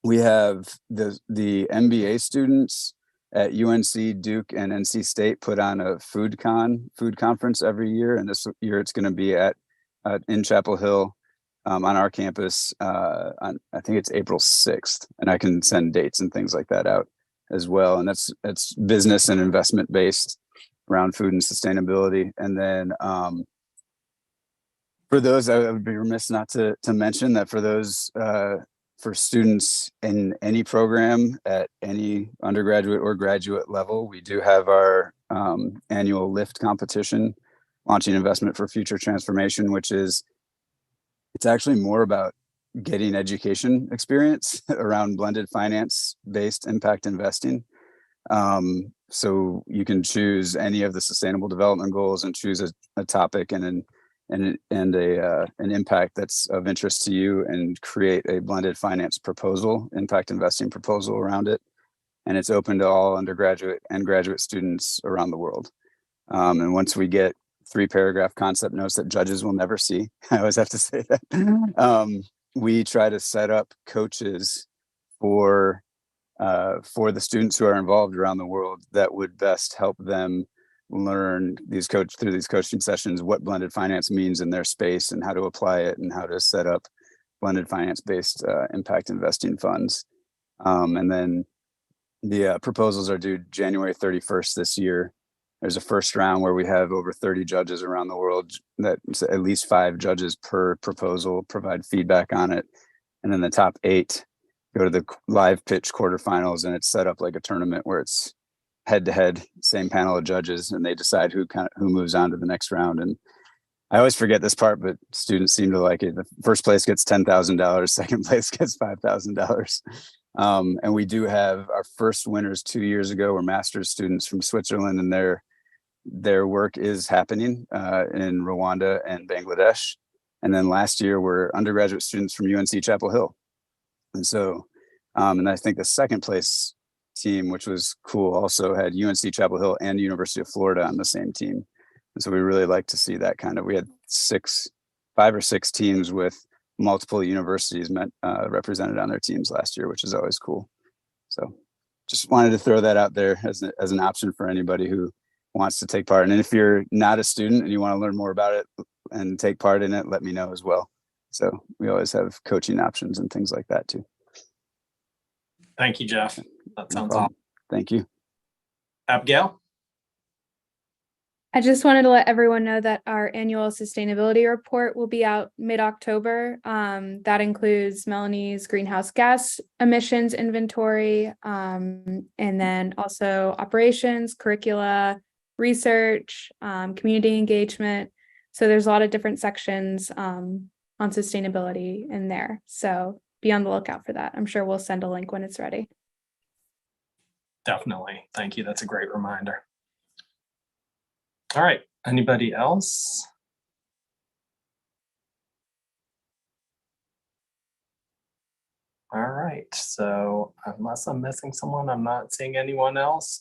we have the MBA students at UNC, Duke, and NC State put on a food conference every year, and this year it's going to be in Chapel Hill. On our campus on, I think it's April 6th, and I can send dates and things like that out as well. And that's business and investment based around food and sustainability. And then for those, I would be remiss not to mention that for those, for students in any program at any undergraduate or graduate level, we do have our annual LIFT competition, Launching Investment for Future Transformation, which is it's actually more about getting education experience around blended finance based impact investing. So you can choose any of the sustainable development goals and choose a topic and an impact that's of interest to you and create a blended finance proposal, impact investing proposal around it. And it's open to all undergraduate and graduate students around the world. And once we get 3-paragraph concept notes that judges will never see, I always have to say that, we try to set up coaches for the students who are involved around the world that would best help them learn through these coaching sessions what blended finance means in their space and how to apply it and how to set up blended finance based impact investing funds. And then the proposals are due January 31st this year. There's a first round where we have over 30 judges around the world, that at least 5 judges per proposal provide feedback on it. And then the top 8 go to the live pitch quarterfinals, and it's set up like a tournament where it's head to head, same panel of judges, and they decide who moves on to the next round. And I always forget this part, but students seem to like it. The first place gets $10,000, second place gets $5,000. And we do have our first winners 2 years ago were master's students from Switzerland, and their work is happening in Rwanda and Bangladesh. And then last year were undergraduate students from UNC Chapel Hill. And so, and I think the second place team, which was cool, also had UNC Chapel Hill and University of Florida on the same team. And so we really like to see that kind of, we had 5 or 6 teams with multiple universities represented on their teams last year, which is always cool. So just wanted to throw that out there as an option for anybody who wants to take part. And if you're not a student and you want to learn more about it and take part in it, let me know as well. So we always have coaching options and things like that too. Thank you, Jeff. That sounds problem. awesome. Thank you. Abigail? I just wanted to let everyone know that our annual sustainability report will be out mid-October. That includes Melanie's greenhouse gas emissions inventory, and then also operations, curricula, research, community engagement. So there's a lot of different sections on sustainability in there. So be on the lookout for that. I'm sure we'll send a link when it's ready. Definitely. Thank you. That's a great reminder. All right. Anybody else? All right. So unless I'm missing someone, I'm not seeing anyone else.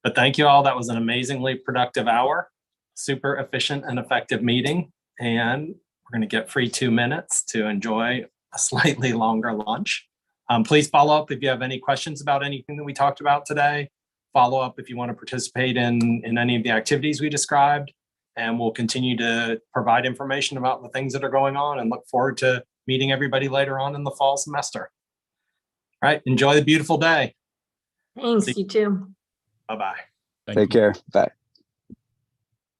But thank you all. That was an amazingly productive hour, super efficient and effective meeting. And we're going to get free 2 minutes to enjoy a slightly longer lunch. Please follow up if you have any questions about anything that we talked about today. Follow up if you want to participate in any of the activities we described. And we'll continue to provide information about the things that are going on and look forward to meeting everybody later on in the fall semester. All right. Enjoy the beautiful day. Thanks, you too. Bye-bye. Take care. Bye.